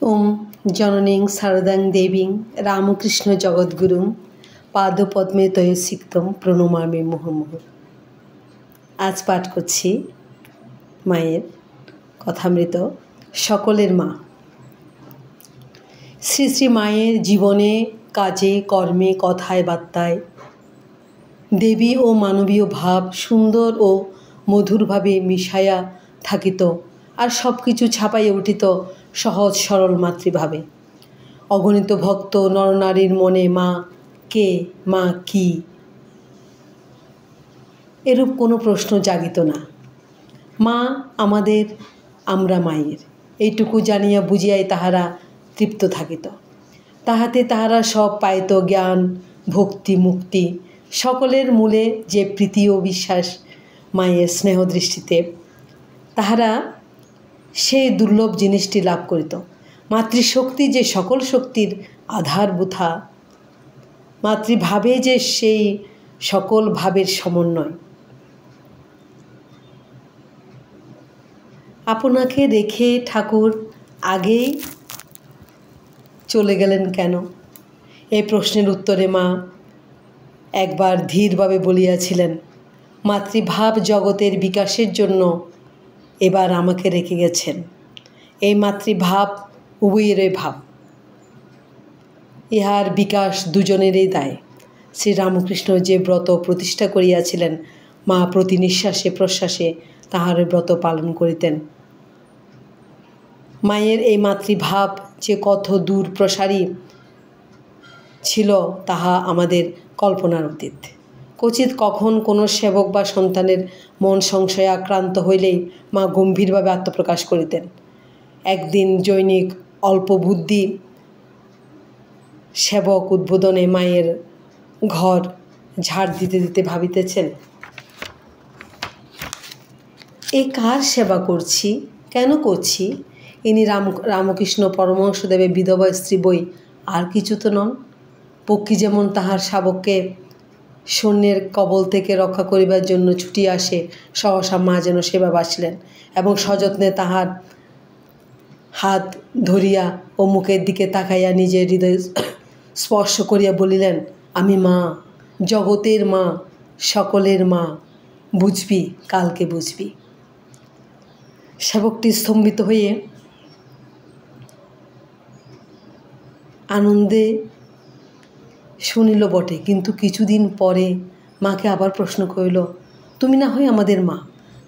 ওম জননীং শারদাং দেবীং রামকৃষ্ণ জগদ্গুরুং পাদপদ্মে তয়োসিক্তম প্রণমামি মুহুর্মুহুঃ। আজ পাঠ করছি মায়ের কথামৃত সকলের মা। শ্রী শ্রী মায়ের জীবনে, কাজে, কর্মে, কথায়, বার্তায় দেবী ও মানবীয় ভাব সুন্দর ও মধুরভাবে মিশাইয়া থাকিত, আর সব কিছু ছাপাইয়া উঠিত সহজ সরল মাতৃভাবে। অগণিত ভক্ত নরনারীর মনে মা কে, মা কি, এরূপ কোনো প্রশ্ন জাগিত না। মা আমাদের, আমরা মায়ের, এইটুকু জানিয়া বুঝিয়াই তাহারা তৃপ্ত থাকিত। তাহাতে তাহারা সব পাইত, জ্ঞান, ভক্তি, মুক্তি, সকলের মূলে যে প্রীতি ও বিশ্বাস মায়ের স্নেহ দৃষ্টিতে, তাহারা সেই দুর্লভ জিনিসটি লাভ করিত। মাতৃশক্তি যে সকল শক্তির আধারভূতা, মাতৃভাবে যে সেই সকল ভাবের সমন্বয়। আপনাকে রেখে ঠাকুর আগেই চলে গেলেন কেন? এই প্রশ্নের উত্তরে মা একবার ধীরভাবে বলিয়াছিলেন, মাতৃভাব জগতের বিকাশের জন্য এবার আমাকে রেখে গেছেন। এই মাতৃভাব উভয়েরই ভাব, ইহার বিকাশ দুজনেরই দায়। শ্রীরামকৃষ্ণ যে ব্রত প্রতিষ্ঠা করিয়াছিলেন, মা প্রতি নিঃশ্বাসে প্রশ্বাসে তাহার ব্রত পালন করিতেন। মায়ের এই মাতৃভাব যে কত দূর প্রসারী ছিল তাহা আমাদের কল্পনার অতীত। ক্বচিৎ কখন কোনো সেবক বা সন্তানের মন সংশয়ে আক্রান্ত হইলেই মা গম্ভীরভাবে আত্মপ্রকাশ করিতেন। একদিন জৈনিক অল্পবুদ্ধি সেবক উদ্বোধনে মায়ের ঘর ঝাড় দিতে দিতে ভাবিতেছেন, এ কার সেবা করছি, কেন করছি? ইনি রামকৃষ্ণ পরমহংসদেবের বিধবা স্ত্রী বই, আর কিছু তো নন। পক্ষী যেমন তাহার শাবককে সৈন্যের কবল থেকে রক্ষা করিবার জন্য ছুটিয়া আসে, সহসা মা যেন সেবা বাসিলেন এবং সযত্নে তাহার হাত ধরিয়া ও মুখের দিকে তাকাইয়া নিজের হৃদয় স্পর্শ করিয়া বলিলেন, আমি মা, জগতের মা, সকলের মা, বুঝবি, কালকে বুঝবি। সেবকটি স্তম্ভিত হয়ে আনন্দে শুনিল বটে, কিন্তু কিছুদিন পরে মাকে আবার প্রশ্ন করিল, তুমি না হয় আমাদের মা,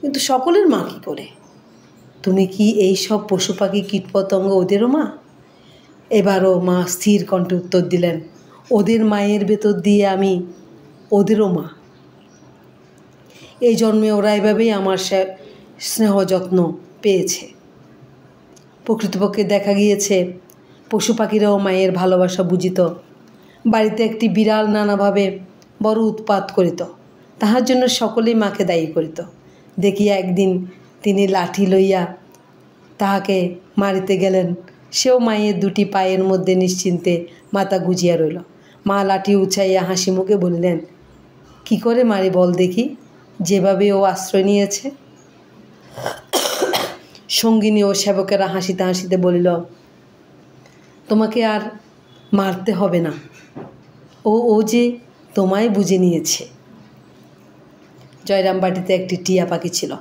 কিন্তু সকলের মা কী করে? তুমি কি এই সব পশু পাখি কীটপতঙ্গ ওদেরও মা? এবারও মা স্থির কণ্ঠে উত্তর দিলেন, ওদের মায়ের ভেতর দিয়ে আমি ওদেরও মা। এই জন্মে ওরা এভাবেই আমার স্নেহ যত্ন পেয়েছে। প্রকৃতপক্ষে দেখা গিয়েছে পশু পাখিরাও মায়ের ভালোবাসা বুঝিত। বাড়িতে একটি বিড়াল নানাভাবে বড় উৎপাত করিত, তাহার জন্য সকলেই মাকে দায়ী করিত। দেখিয়া একদিন তিনি লাঠি লইয়া তাহাকে মারিতে গেলেন, সেও মায়ের দুটি পায়ের মধ্যে নিশ্চিন্তে মাথা গুজিয়া রইল। মা লাঠি উঁচাইয়া হাসি মুখে বলিলেন, কি করে মারি বল দেখি, যেভাবে ও আশ্রয় নিয়েছে। সঙ্গিনী ও সেবকেরা হাসিতে হাসিতে বলিল, তোমাকে আর মারতে হবে না, ও যে তোমায় বুঝে নিয়েছে। জয়রাম বাটিতে একটি টিয়া পাখি ছিল,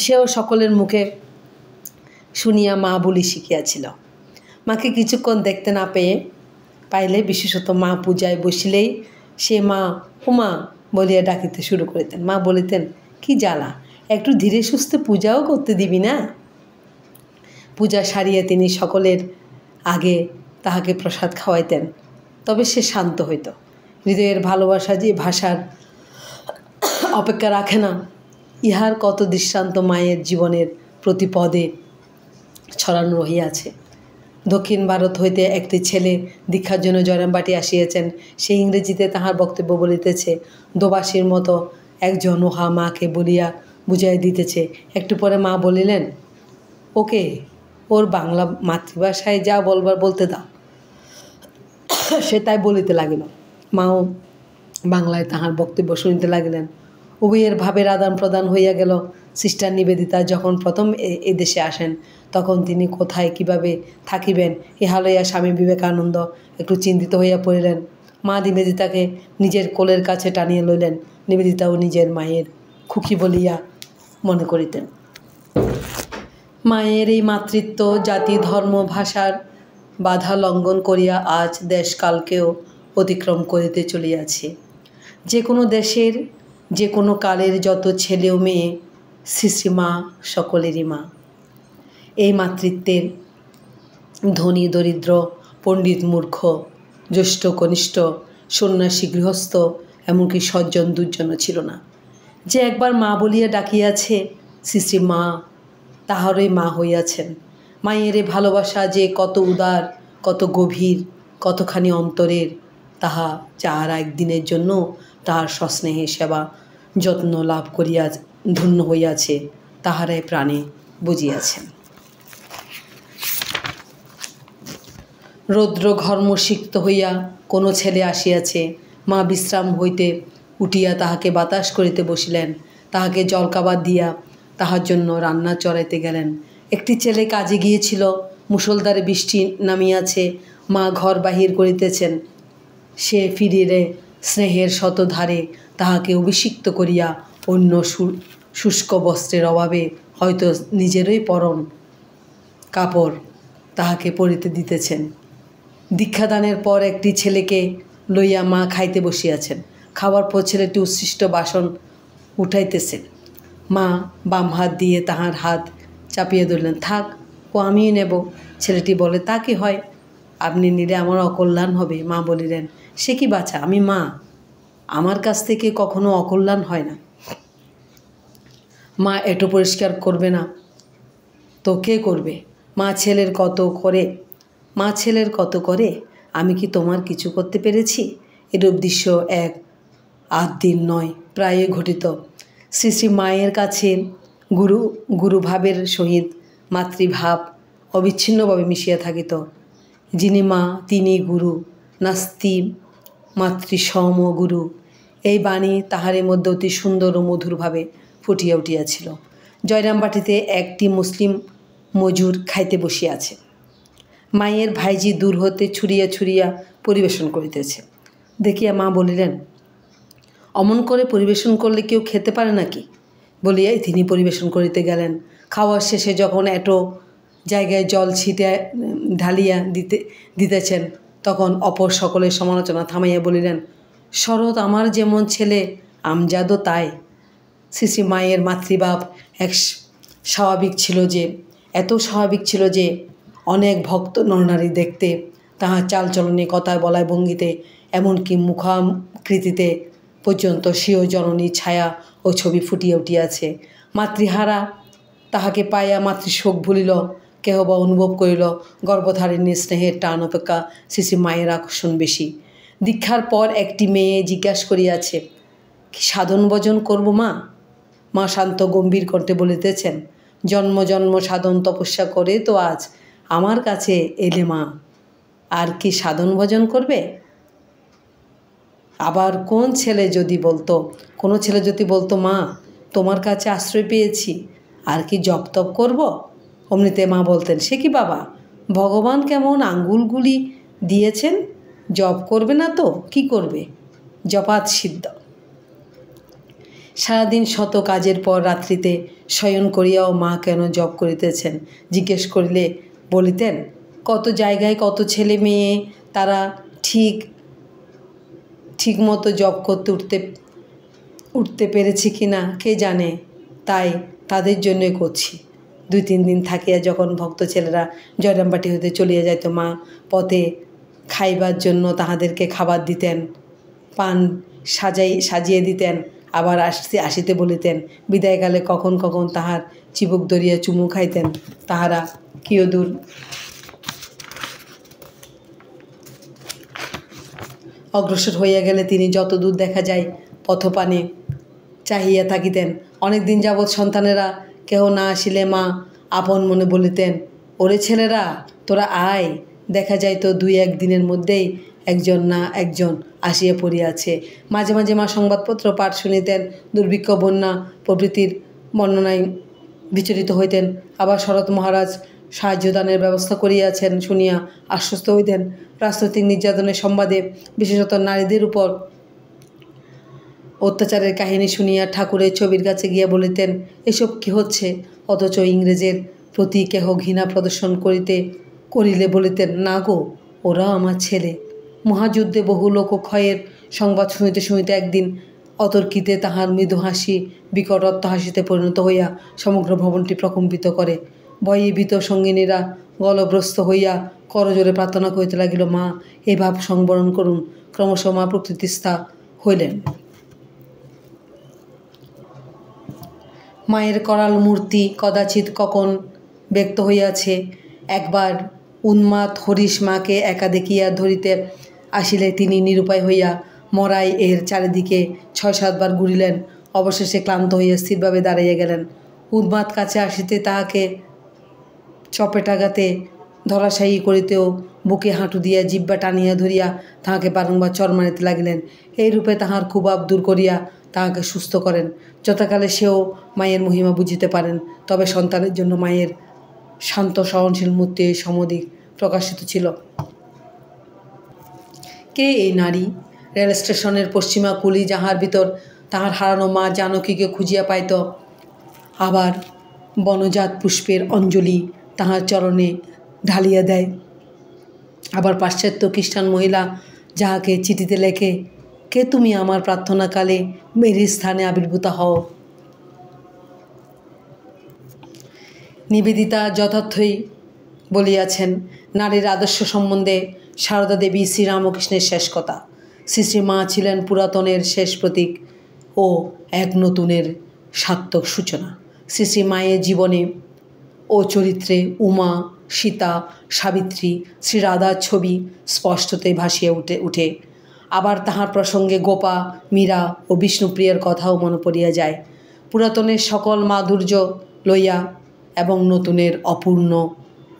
সেও সকলের মুখে শুনিয়া মা বলি শিখিয়াছিল। মাকে কিছুক্ষণ দেখতে না পাইলে, বিশেষত মা পূজায় বসিলেই সে মা ও মা বলিয়া ডাকিতে শুরু করিতেন। মা বলিতেন, কি জ্বালা, একটু ধীরে সুস্থে পূজাও করতে দিবি না? পূজা সারিয়া তিনি সকলের আগে তাহাকে প্রসাদ খাওয়াইতেন, তবে সে শান্ত হইত। হৃদয়ের ভালোবাসা যে ভাষার অপেক্ষা রাখে না, ইহার কত দৃষ্টান্ত মায়ের জীবনের প্রতি পদে ছড়ানো রহিয়াছে। দক্ষিণ ভারত হইতে একটি ছেলে দীক্ষার জন্য জয়রামবাটি আসিয়াছেন। সে ইংরেজিতে তাহার বক্তব্য বলিতেছে, দোবাসীর মতো একজন উহা মাকে বলিয়া বুঝাইয়া দিতেছে। একটু পরে মা বলিলেন, ওকে ওর বাংলা মাতৃভাষায় যা বলবার বলতে দাও। সে তাই বলিতে লাগিল। মাও বাংলায় তাহার বক্তব্য শুনিতে লাগিলেন। উভয়ের ভাবের আদান প্রদান হইয়া গেল। সিস্টার নিবেদিতা যখন প্রথম এদেশে আসেন তখন তিনি কোথায় কিভাবে থাকিবেন ইহা লইয়া স্বামী বিবেকানন্দ একটু চিন্তিত হইয়া পড়িলেন। মা নিবেদিতাকে নিজের কোলের কাছে টানিয়া লইলেন। নিবেদিতাও নিজের মায়ের খুকি বলিয়া মনে করিতেন। মায়ের এই মাতৃত্ব জাতি ধর্ম ভাষার বাধা লঙ্ঘন করিয়া আজ দেশকালকেও অতিক্রম করিতে চলিয়াছে। যে কোনো দেশের যে কোনো কালের যত ছেলে ও মেয়ে শ্রী মা সকলেরই মা। এই মাতৃত্বের ধনী দরিদ্র পণ্ডিত মূর্খ জ্যেষ্ঠ কনিষ্ঠ সন্ন্যাসী গৃহস্থ এমনকি সজ্জন দুর্জনও ছিল না। যে একবার মা বলিয়া ডাকিয়াছে শ্রী মা তাহারই মা হইয়াছেন। মায়ের ভালোবাসা যে কত উদার কত গভীর কতখানি অন্তরের তাহা যাহারা একদিনের জন্য তাহার সস্নেহে সেবা যত্ন লাভ করিয়া ধন্য হইয়াছে তাহারাই প্রাণে বুঝিয়াছেন। রৌদ্র ঘর্মসিক্ত হইয়া কোনো ছেলে আসিয়াছে। মা বিশ্রাম হইতে উঠিয়া তাহাকে বাতাস করিতে বসিলেন। তাহাকে জলখাবার দিয়া তাহার জন্য রান্না চড়াইতে গেলেন। একটি ছেলে কাজে গিয়েছিল। মুষলধারে বৃষ্টি নামিয়াছে। মা ঘর বাহির করিতেছেন। সে ফিরিলে স্নেহের শতধারে তাহাকে অভিষিক্ত করিয়া অন্য শুষ্ক বস্ত্রের অভাবে হয়তো নিজেরই পরন কাপড় তাহাকে পরিতে দিতেছেন। দীক্ষাদানের পর একটি ছেলেকে লইয়া মা খাইতে বসিয়াছেন। খাওয়ার পর ছেলেটি উচ্ছিষ্ট বাসন উঠাইতেছেন। মা বাম হাত দিয়ে তাহার হাত চাপিয়ে ধরলেন। থাক, ও আমিই নেব। ছেলেটি বলে, তা কি হয়? আপনি নিলে আমার অকল্যাণ হবে। মা বলিলেন, সে কি বাছা, আমি মা, আমার কাছ থেকে কখনো অকল্যাণ হয় না। মা এটো পরিষ্কার করবে না তো কে করবে? মা ছেলের কত করে আমি কি তোমার কিছু করতে পেরেছি? এরূপ দৃশ্য এক আধ দিন নয়, প্রায়ই ঘটিত। শ্রী মায়ের কাছে গুরুভাবের সহিত মাতৃভাব অবিচ্ছিন্নভাবে মিশিয়া থাকিত। যিনি মা তিনি গুরু, নাস্তি মাতৃসম গুরু। এই বাণী তাহার মধ্যে অতি সুন্দর ও মধুরভাবে ফুটিয়া উঠিয়াছিল। জয়রামবাটিতে একটি মুসলিম মজুর খাইতে বসিয়াছে। মায়ের ভাইজি দূর হতে ছুরিয়া ছুরিয়া পরিবেশন করিতেছে দেখিয়া মা বলিলেন, অমন করে পরিবেশন করলে কেউ খেতে পারে নাকি? বলিয়াই তিনি পরিবেশন করিতে গেলেন। খাওয়ার শেষে যখন এটো জায়গায় জল ঢালিয়া দিতেছেন তখন অপর সকলের সমালোচনা থামাইয়া বলিলেন, শরৎ আমার যেমন ছেলে আমজাদও তাই। শ্রী মায়ের মাতৃভাব এত স্বাভাবিক ছিল যে অনেক ভক্ত নরনারী দেখতে তাহার চালচলনে কথায় বলায় ভঙ্গিতে এমনকি মুখাকৃতিতে পর্যন্ত স্বীয় জননীর ছায়া ও ছবি ফুটিয়া উঠিয়াছে। মাতৃহারা তাহাকে পাইয়া মাতৃশোক ভুলিল, কেহ বা অনুভব করিল গর্ভধারিণীর স্নেহের টান অপেক্ষা শ্রী মায়ের আকর্ষণ বেশি। দীক্ষার পর একটি মেয়ে জিজ্ঞাসা করিয়াছে, কি সাধন ভজন করব মা? মা শান্ত গম্ভীর কণ্ঠে বলিতেছেন, জন্ম জন্ম সাধন তপস্যা করে তো আজ আমার কাছে এলে মা, আর কি সাধন ভজন করবে? আবার কোনো ছেলে যদি বলতো মা তোমার কাছে আশ্রয় পেয়েছি, আর কি জপ তপ করবো? অমনিতে মা বলতেন, সে কি বাবা, ভগবান কেমন আঙ্গুলগুলি দিয়েছেন, জপ করবে না তো কি করবে? জপাত সিদ্ধ। সারাদিন শত কাজের পর রাত্রিতে শয়ন করিয়াও মা কেন জপ করিতেছেন জিজ্ঞেস করিলে বলিতেন, কত জায়গায় কত ছেলে মেয়ে তারা ঠিক মতো জপ করতে উঠতে পেরেছি কি না কে জানে, তাই তাদের জন্যই করছি। 2-3 দিন থাকিয়া যখন ভক্ত ছেলেরা জয়রামবাটি হইতে চলিয়া যাইত, মা পথে খাইবার জন্য তাহাদেরকে খাবার দিতেন, পান সাজিয়ে দিতেন, আবার আসিতে বলিতেন। বিদায়কালে কখন কখন তাহার চিবুক ধরিয়া চুমু খাইতেন। তাহারা কিয়দূর অগ্রসর হইয়া গেলে তিনি যত দূর দেখা যায় পথপানে চাহিয়া থাকিতেন। অনেক দিন যাবৎ সন্তানেরা কেহ না আসিলে মা আপন মনে বলিতেন, ওরে ছেলেরা তোরা আয়। দেখা যায় তো 2-1 দিনের মধ্যেই একজন না একজন আসিয়া পড়িয়াছে। মাঝে মাঝে মা সংবাদপত্র পাঠ শুনিতেন। দুর্ভিক্ষ বন্যা প্রভৃতির বর্ণনায় বিচলিত হইতেন। আবার শরৎ মহারাজ সাহায্যদানের ব্যবস্থা করিয়াছেন শুনিয়া আশ্বস্ত হইতেন। রাজনৈতিক নির্যাতনের সংবাদে, বিশেষত নারীদের উপর অত্যাচারের কাহিনী শুনিয়া ঠাকুরের ছবির কাছে গিয়া বলিতেন, এসব কি হচ্ছে? অথচ ইংরেজের প্রতি কেহ ঘৃণা প্রদর্শন করিলে বলিতেন, না গো, ওরা আমার ছেলে। মহাযুদ্ধে বহু লোকক্ষয়ের সংবাদ শুনিতে শুনিতে একদিন অতর্কিতে তাহার মৃদু হাসি বিকট অট্টহাসিতে পরিণত হইয়া সমগ্র ভবনটি প্রকম্পিত করে। ভয়ে ভীত সঙ্গিনীরা গলগ্রস্ত হইয়া করজোরে প্রার্থনা করিতে লাগিল, মা, এ ভাব সংবরণ করুন। ক্রমশ মা প্রকৃতিস্থা হইলেন। মায়ের করাল মূর্তি কদাচিৎ কখন ব্যক্ত হইয়াছে। একবার উন্মাদ হরিশ মাকে একা দেখিয়া ধরিতে আসিলে তিনি নিরুপায় হইয়া মরাই এর চারিদিকে ৬-৭ বার ঘুরিলেন। অবশেষে ক্লান্ত হইয়া স্থিরভাবে দাঁড়াইয়া গেলেন। উন্মাদ কাছে আসিতে তাহাকে চপেটাঘাতে ধরাশায়ী করিতেও বুকে হাঁটু দিয়া জিহ্বা টানিয়া ধরিয়া তাহাকে বারংবার চর মারিতে লাগিলেন। এইরূপে তাহার ক্ষুভাব দূর করিয়া তাহাকে সুস্থ করেন। যথাকালে সেও মায়ের মহিমা বুঝিতে পারেন। তবে সন্তানের জন্য মায়ের শান্ত সহনশীল মূর্তি সমধিক প্রকাশিত ছিল। কে এই নারী? রেল স্টেশনের পশ্চিমা কুলি যাহার ভিতর তাহার হারানো মা জানকীকে খুঁজিয়া পাইত, আবার বনজাত পুষ্পের অঞ্জলি তাহার চরণে ঢালিয়া দেয়, আবার পাশ্চাত্য খ্রিস্টান মহিলা যাহাকে চিঠিতে লেখে, কে তুমি আমার প্রার্থনাকালে মেরির স্থানে আবির্ভূতা হও। নিবেদিতা যথার্থই বলিয়াছেন, নারীর আদর্শ সম্বন্ধে সারদা দেবী শ্রীরামকৃষ্ণের শেষ কথা। শ্রী শ্রী মা ছিলেন পুরাতনের শেষ প্রতীক ও এক নতুনের সার্থক সূচনা। শ্রী শ্রী মায়ের জীবনে ও চরিত্রে উমা, সীতা, সাবিত্রী, শ্রীরাধার ছবি স্পষ্টতই ভাসিয়া উঠে। আবার তাহার প্রসঙ্গে গোপা, মীরা ও বিষ্ণুপ্রিয়ার কথাও মনে পড়িয়া যায়। পুরাতনের সকল মাধুর্য লইয়া এবং নতুনের অপূর্ণ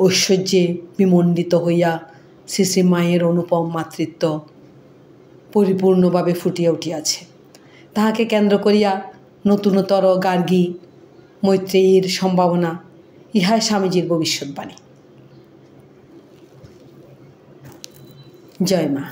ঐশ্বর্যে বিমণ্ডিত হইয়া শ্রী শ্রী মায়ের অনুপম মাতৃত্ব পরিপূর্ণভাবে ফুটিয়া উঠিয়াছে। তাহাকে কেন্দ্র করিয়া নতুনতর গার্গী মৈত্রেয়ীর সম্ভাবনা, ইহাই স্বামীজির ভবিষ্যৎবাণী। জয় মা।